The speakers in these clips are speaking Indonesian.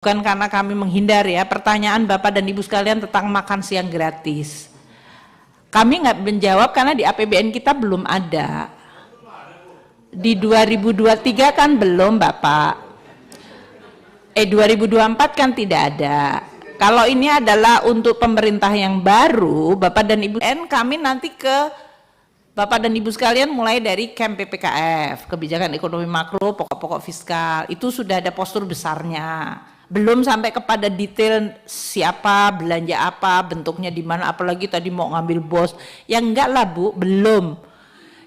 Bukan karena kami menghindar ya, pertanyaan Bapak dan Ibu sekalian tentang makan siang gratis. Kami nggak menjawab karena di APBN kita belum ada. Di 2023 kan belum Bapak. 2024 kan tidak ada. Kalau ini adalah untuk pemerintah yang baru, Bapak dan Ibu, kami nanti ke Bapak dan Ibu sekalian mulai dari camp PPKF, kebijakan ekonomi makro, pokok-pokok fiskal, itu sudah ada postur besarnya. Belum sampai kepada detail siapa, belanja apa, bentuknya di mana, apalagi tadi mau ngambil bos. Ya enggak lah Bu, belum.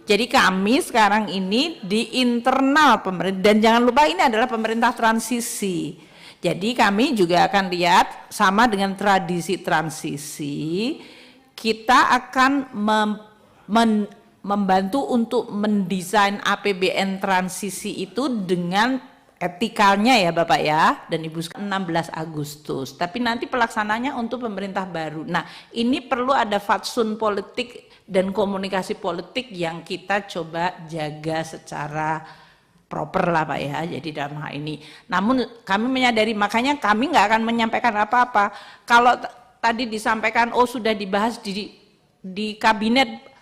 Jadi kami sekarang ini di internal pemerintah, dan jangan lupa ini adalah pemerintah transisi. Jadi kami juga akan lihat sama dengan tradisi transisi, kita akan membantu untuk mendesain APBN transisi itu dengan etikanya ya Bapak ya dan Ibu 16 Agustus. Tapi nanti pelaksananya untuk pemerintah baru. Nah, ini perlu ada fatsun politik dan komunikasi politik yang kita coba jaga secara proper lah Pak ya. Jadi dalam hal ini. Namun kami menyadari, makanya kami nggak akan menyampaikan apa-apa. Kalau tadi disampaikan oh sudah dibahas di kabinet,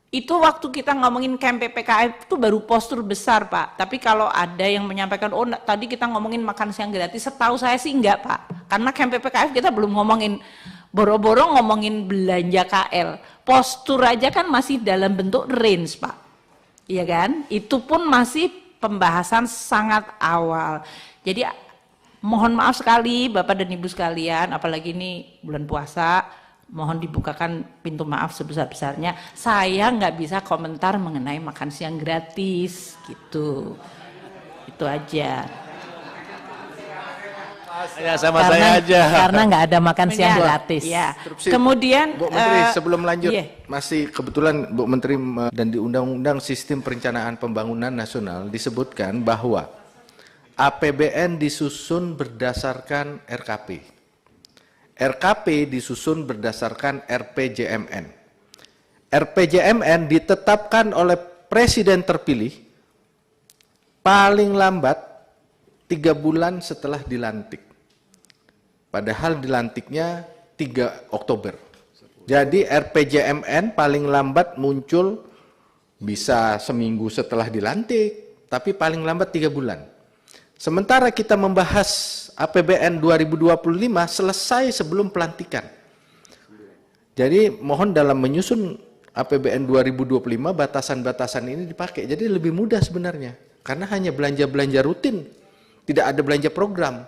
itu waktu kita ngomongin camp PPKF itu baru postur besar Pak. Tapi kalau ada yang menyampaikan oh tadi kita ngomongin makan siang gratis, setahu saya sih enggak Pak. Karena camp PPKF kita belum ngomongin, boro-boro ngomongin belanja KL. Postur aja kan masih dalam bentuk range Pak. Iya kan? Itu pun masih pembahasan sangat awal. Jadi mohon maaf sekali Bapak dan Ibu sekalian, apalagi ini bulan puasa, mohon dibukakan pintu maaf sebesar-besarnya. Saya nggak bisa komentar mengenai makan siang gratis gitu. Itu aja. Ya, sama saya aja. Karena nggak ada makan siang gratis. Ya. Kemudian Bu Menteri sebelum lanjut, masih kebetulan Bu Menteri dan di Undang-Undang Sistem Perencanaan Pembangunan Nasional disebutkan bahwa APBN disusun berdasarkan RKP. RKP disusun berdasarkan RPJMN. RPJMN ditetapkan oleh Presiden terpilih paling lambat 3 bulan setelah dilantik. Padahal dilantiknya 3 Oktober. Jadi RPJMN paling lambat muncul bisa seminggu setelah dilantik, tapi paling lambat 3 bulan. Sementara kita membahas APBN 2025 selesai sebelum pelantikan. Jadi mohon dalam menyusun APBN 2025 batasan-batasan ini dipakai. Jadi lebih mudah sebenarnya. Karena hanya belanja-belanja rutin. Tidak ada belanja program.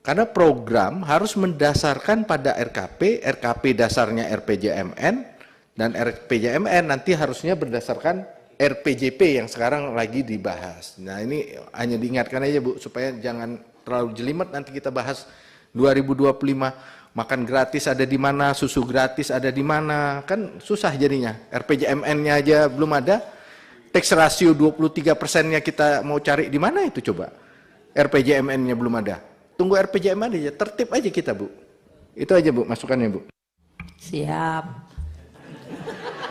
Karena program harus mendasarkan pada RKP, RKP dasarnya RPJMN, dan RPJMN nanti harusnya berdasarkan RPJP yang sekarang lagi dibahas. Nah ini hanya diingatkan aja Bu, supaya jangan terlalu jelimet nanti kita bahas 2025 makan gratis ada di mana, susu gratis ada di mana, kan susah jadinya. RPJMN-nya aja belum ada, tax ratio 23%-nya kita mau cari di mana itu coba. RPJMN-nya belum ada. Tunggu RPJMN aja, tertib aja kita Bu. Itu aja Bu masukannya Bu. Siap.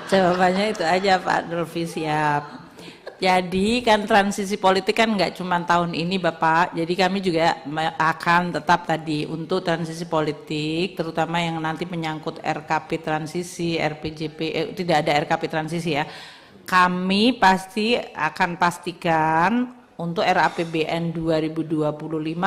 Jawabannya itu aja Pak Nurfi, siap. Jadi kan transisi politik kan nggak cuma tahun ini Bapak, jadi kami juga akan tetap tadi untuk transisi politik, terutama yang nanti menyangkut RKP transisi, RPJP, tidak ada RKP transisi ya. Kami pasti akan pastikan untuk RAPBN 2025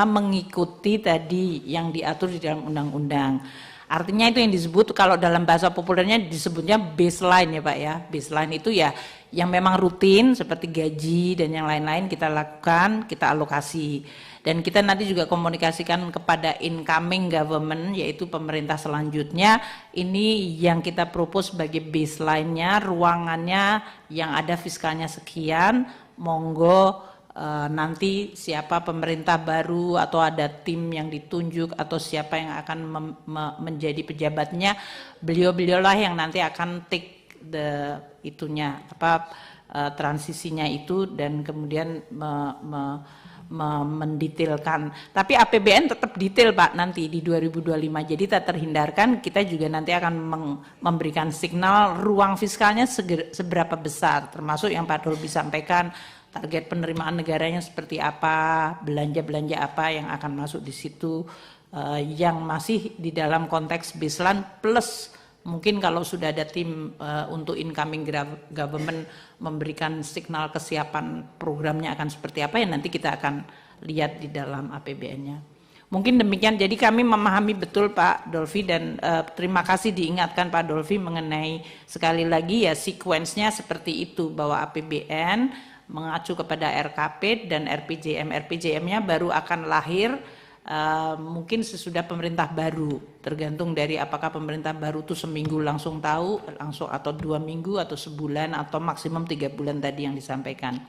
mengikuti tadi yang diatur di dalam undang-undang. Artinya itu yang disebut, kalau dalam bahasa populernya disebutnya baseline ya Pak ya. Baseline itu ya yang memang rutin seperti gaji dan yang lain-lain kita lakukan, kita alokasi. Dan kita nanti juga komunikasikan kepada incoming government, yaitu pemerintah selanjutnya. Ini yang kita propose sebagai baseline-nya, ruangannya yang ada fiskalnya sekian, monggo nanti siapa pemerintah baru atau ada tim yang ditunjuk atau siapa yang akan menjadi pejabatnya, beliau-beliaulah yang nanti akan take itunya transisinya itu dan kemudian mendetailkan. Tapi APBN tetap detail Pak nanti di 2025. Jadi tak terhindarkan kita juga nanti akan memberikan signal ruang fiskalnya seberapa besar, termasuk yang Pak Dolby sampaikan target penerimaan negaranya seperti apa, belanja-belanja apa yang akan masuk di situ, yang masih di dalam konteks baseline plus mungkin kalau sudah ada tim untuk incoming government memberikan signal kesiapan programnya akan seperti apa, ya nanti kita akan lihat di dalam APBN-nya. Mungkin demikian, jadi kami memahami betul Pak Dolfi dan terima kasih diingatkan Pak Dolfi mengenai sekali lagi ya sequence-nya seperti itu, bahwa APBN mengacu kepada RKP dan RPJM. RPJM-nya baru akan lahir mungkin sesudah pemerintah baru, tergantung dari apakah pemerintah baru itu seminggu langsung tahu, langsung atau 2 minggu atau sebulan atau maksimum 3 bulan tadi yang disampaikan.